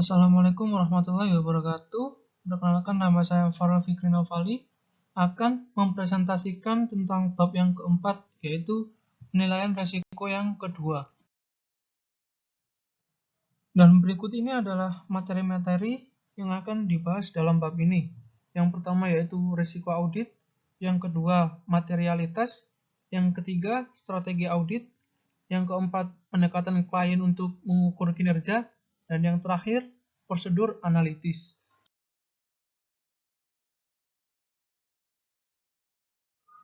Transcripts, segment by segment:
Assalamualaikum warahmatullahi wabarakatuh. Perkenalkan, nama saya Farel Fikri Novali akan mempresentasikan tentang bab yang keempat, yaitu penilaian resiko yang kedua. Dan berikut ini adalah materi-materi yang akan dibahas dalam bab ini. Yang pertama yaitu resiko audit, yang kedua materialitas, yang ketiga strategi audit, yang keempat pendekatan klien untuk mengukur kinerja, dan yang terakhir prosedur analitis.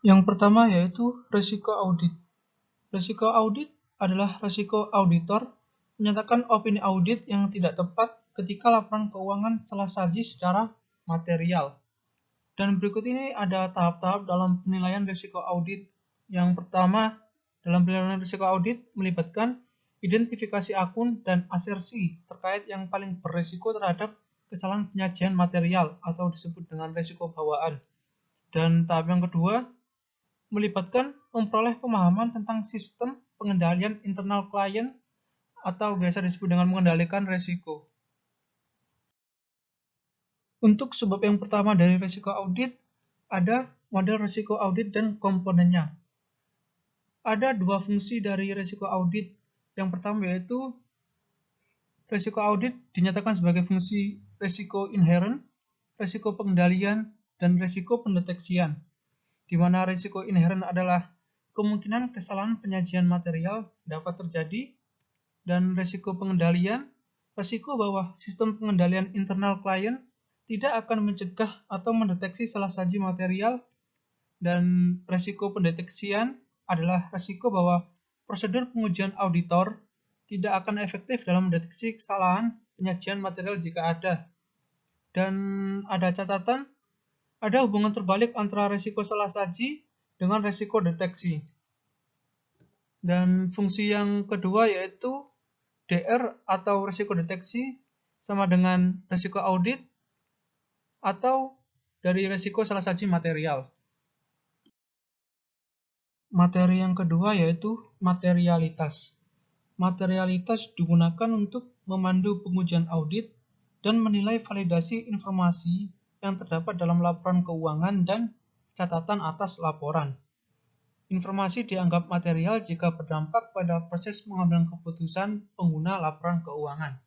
Yang pertama yaitu risiko audit. Risiko audit adalah risiko auditor menyatakan opini audit yang tidak tepat ketika laporan keuangan telah saji secara material. Dan berikut ini ada tahap-tahap dalam penilaian risiko audit. Yang pertama, dalam penilaian risiko audit melibatkan identifikasi akun dan asersi terkait yang paling berisiko terhadap kesalahan penyajian material atau disebut dengan risiko bawaan. Dan tahap yang kedua, melibatkan memperoleh pemahaman tentang sistem pengendalian internal klien atau biasa disebut dengan mengendalikan risiko. Untuk sebab yang pertama dari risiko audit, ada model risiko audit dan komponennya. Ada dua fungsi dari risiko audit. Yang pertama yaitu risiko audit dinyatakan sebagai fungsi risiko inherent, risiko pengendalian, dan risiko pendeteksian, di mana risiko inherent adalah kemungkinan kesalahan penyajian material dapat terjadi, dan risiko pengendalian, risiko bahwa sistem pengendalian internal klien tidak akan mencegah atau mendeteksi salah saji material, dan risiko pendeteksian adalah risiko bahwa prosedur pengujian auditor tidak akan efektif dalam mendeteksi kesalahan penyajian material jika ada. Dan ada catatan, ada hubungan terbalik antara risiko salah saji dengan risiko deteksi. Dan fungsi yang kedua yaitu DR atau risiko deteksi sama dengan risiko audit atau dari risiko salah saji material. Materi yang kedua yaitu materialitas. Materialitas digunakan untuk memandu pengujian audit dan menilai validasi informasi yang terdapat dalam laporan keuangan dan catatan atas laporan. Informasi dianggap material jika berdampak pada proses pengambilan keputusan pengguna laporan keuangan.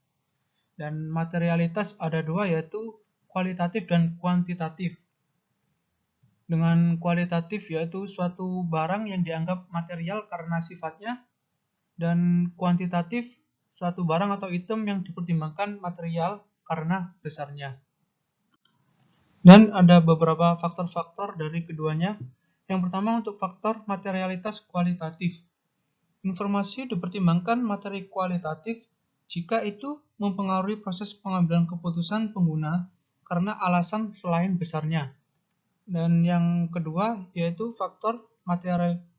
Dan materialitas ada dua, yaitu kualitatif dan kuantitatif. Dengan kualitatif yaitu suatu barang yang dianggap material karena sifatnya, dan kuantitatif suatu barang atau item yang dipertimbangkan material karena besarnya. Dan ada beberapa faktor-faktor dari keduanya. Yang pertama untuk faktor materialitas kualitatif. Informasi dipertimbangkan materi kualitatif jika itu mempengaruhi proses pengambilan keputusan pengguna karena alasan selain besarnya. Dan yang kedua yaitu faktor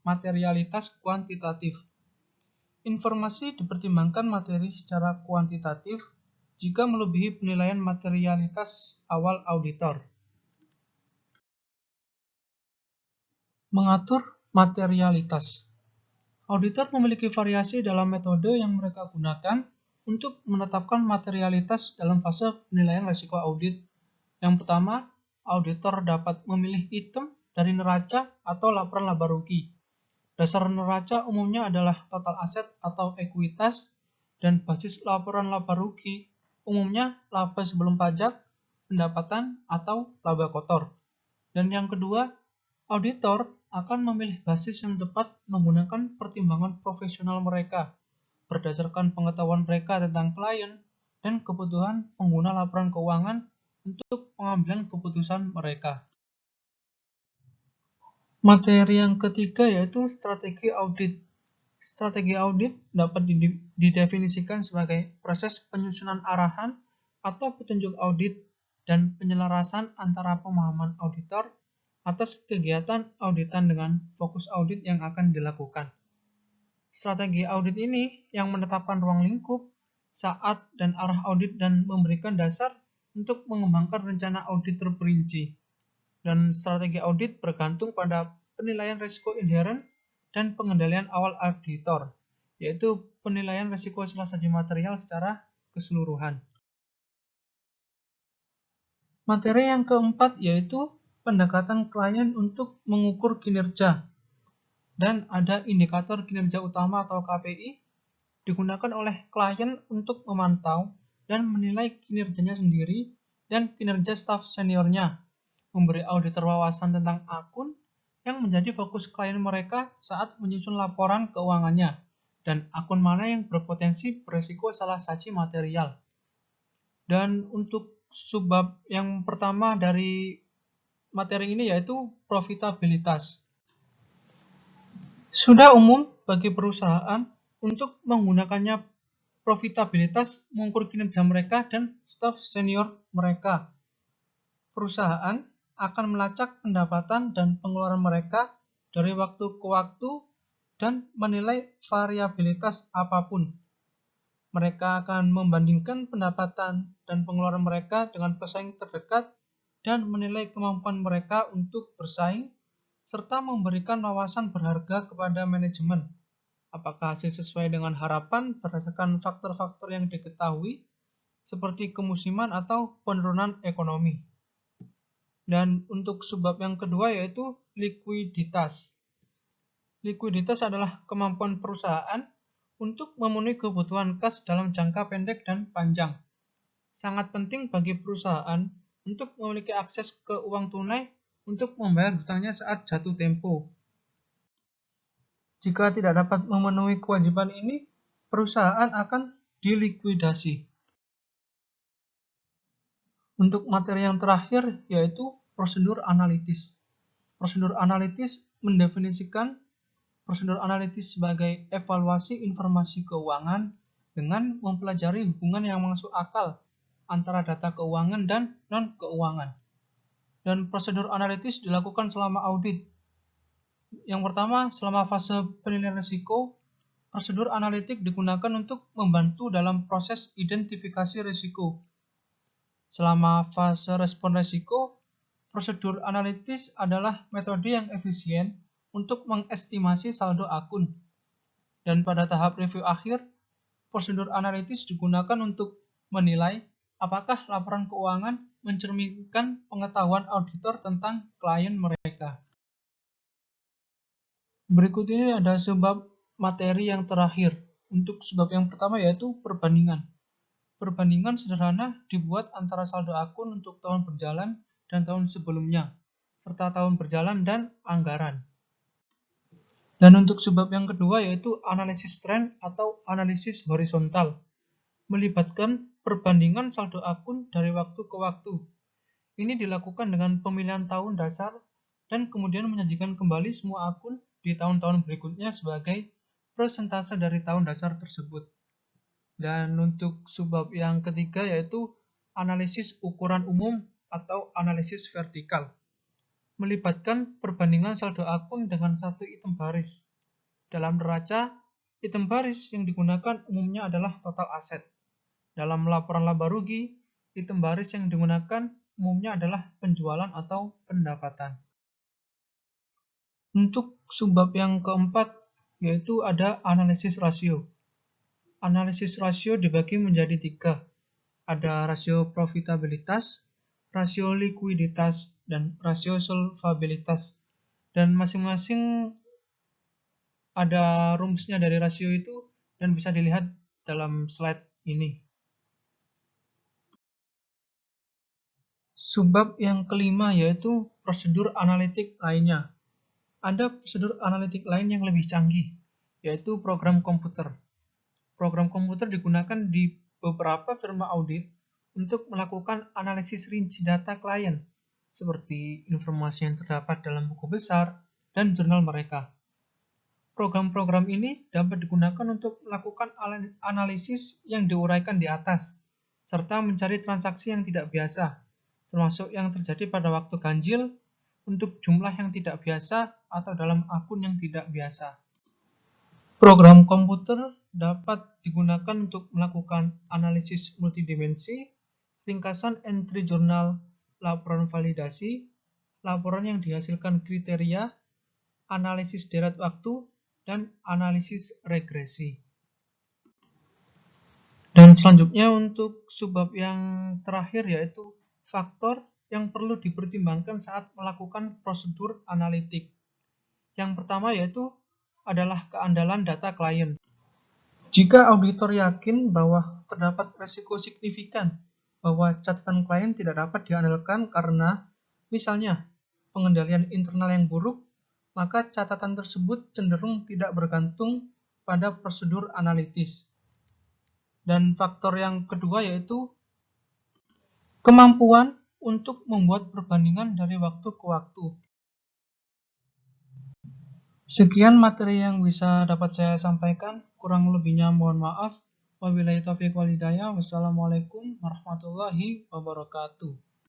materialitas kuantitatif. Informasi dipertimbangkan materi secara kuantitatif jika melebihi penilaian materialitas awal auditor. Mengatur materialitas. Auditor memiliki variasi dalam metode yang mereka gunakan untuk menetapkan materialitas dalam fase penilaian risiko audit. Yang pertama, auditor dapat memilih item dari neraca atau laporan laba rugi. Dasar neraca umumnya adalah total aset atau ekuitas, dan basis laporan laba rugi umumnya laba sebelum pajak, pendapatan, atau laba kotor. Dan yang kedua, auditor akan memilih basis yang tepat menggunakan pertimbangan profesional mereka berdasarkan pengetahuan mereka tentang klien dan kebutuhan pengguna laporan keuangan untuk pengambilan keputusan mereka. Materi yang ketiga yaitu strategi audit. Strategi audit dapat didefinisikan sebagai proses penyusunan arahan atau petunjuk audit dan penyelarasan antara pemahaman auditor atas kegiatan auditan dengan fokus audit yang akan dilakukan. Strategi audit ini yang menetapkan ruang lingkup, saat, dan arah audit dan memberikan dasar untuk mengembangkan rencana audit terperinci. Dan strategi audit bergantung pada penilaian risiko inherent dan pengendalian awal auditor, yaitu penilaian risiko salah saji material secara keseluruhan. Materi yang keempat yaitu pendekatan klien untuk mengukur kinerja. Dan ada indikator kinerja utama atau KPI digunakan oleh klien untuk memantau dan menilai kinerjanya sendiri dan kinerja staf seniornya, memberi auditor wawasan tentang akun yang menjadi fokus klien mereka saat menyusun laporan keuangannya, dan akun mana yang berpotensi berisiko salah saji material. Dan untuk subbab yang pertama dari materi ini yaitu profitabilitas. Sudah umum bagi perusahaan untuk menggunakannya profitabilitas mengukur kinerja mereka dan staf senior mereka. Perusahaan akan melacak pendapatan dan pengeluaran mereka dari waktu ke waktu dan menilai variabilitas apapun. Mereka akan membandingkan pendapatan dan pengeluaran mereka dengan pesaing terdekat dan menilai kemampuan mereka untuk bersaing serta memberikan wawasan berharga kepada manajemen. Apakah hasil sesuai dengan harapan berdasarkan faktor-faktor yang diketahui, seperti kemusiman atau penurunan ekonomi. Dan untuk subbab yang kedua yaitu likuiditas. Likuiditas adalah kemampuan perusahaan untuk memenuhi kebutuhan kas dalam jangka pendek dan panjang. Sangat penting bagi perusahaan untuk memiliki akses ke uang tunai untuk membayar hutangnya saat jatuh tempo. Jika tidak dapat memenuhi kewajiban ini, perusahaan akan dilikuidasi. Untuk materi yang terakhir yaitu prosedur analitis. Prosedur analitis mendefinisikan prosedur analitis sebagai evaluasi informasi keuangan dengan mempelajari hubungan yang masuk akal antara data keuangan dan non-keuangan. Dan prosedur analitis dilakukan selama audit. Yang pertama, selama fase penilaian risiko, prosedur analitik digunakan untuk membantu dalam proses identifikasi risiko. Selama fase respon risiko, prosedur analitis adalah metode yang efisien untuk mengestimasi saldo akun. Dan pada tahap review akhir, prosedur analitis digunakan untuk menilai apakah laporan keuangan mencerminkan pengetahuan auditor tentang klien mereka. Berikut ini ada sebab materi yang terakhir. Untuk sebab yang pertama yaitu perbandingan. Perbandingan sederhana dibuat antara saldo akun untuk tahun berjalan dan tahun sebelumnya, serta tahun berjalan dan anggaran. Dan untuk sebab yang kedua yaitu analisis tren atau analisis horizontal, melibatkan perbandingan saldo akun dari waktu ke waktu. Ini dilakukan dengan pemilihan tahun dasar dan kemudian menyajikan kembali semua akun di tahun-tahun berikutnya sebagai persentase dari tahun dasar tersebut. Dan untuk subbab yang ketiga yaitu analisis ukuran umum atau analisis vertikal, melibatkan perbandingan saldo akun dengan satu item baris. Dalam neraca, item baris yang digunakan umumnya adalah total aset. Dalam laporan laba rugi, item baris yang digunakan umumnya adalah penjualan atau pendapatan. Untuk subbab yang keempat yaitu ada analisis rasio. Analisis rasio dibagi menjadi 3. Ada rasio profitabilitas, rasio likuiditas, dan rasio solvabilitas. Dan masing-masing ada rumusnya dari rasio itu dan bisa dilihat dalam slide ini. Subbab yang kelima yaitu prosedur analitik lainnya. Ada prosedur analitik lain yang lebih canggih, yaitu program komputer. Program komputer digunakan di beberapa firma audit untuk melakukan analisis rinci data klien, seperti informasi yang terdapat dalam buku besar dan jurnal mereka. Program-program ini dapat digunakan untuk melakukan analisis yang diuraikan di atas, serta mencari transaksi yang tidak biasa, termasuk yang terjadi pada waktu ganjil, untuk jumlah yang tidak biasa, atau dalam akun yang tidak biasa. Program komputer dapat digunakan untuk melakukan analisis multidimensi, ringkasan entry jurnal, laporan validasi, laporan yang dihasilkan kriteria, analisis deret waktu, dan analisis regresi. Dan selanjutnya untuk subbab yang terakhir yaitu faktor yang perlu dipertimbangkan saat melakukan prosedur analitik. Yang pertama yaitu adalah keandalan data klien. Jika auditor yakin bahwa terdapat risiko signifikan bahwa catatan klien tidak dapat diandalkan karena, misalnya, pengendalian internal yang buruk, maka catatan tersebut cenderung tidak bergantung pada prosedur analitis. Dan faktor yang kedua yaitu kemampuan untuk membuat perbandingan dari waktu ke waktu. Sekian materi yang bisa dapat saya sampaikan, kurang lebihnya mohon maaf. Wabillahi taufiq wal hidayah. Wassalamualaikum warahmatullahi wabarakatuh.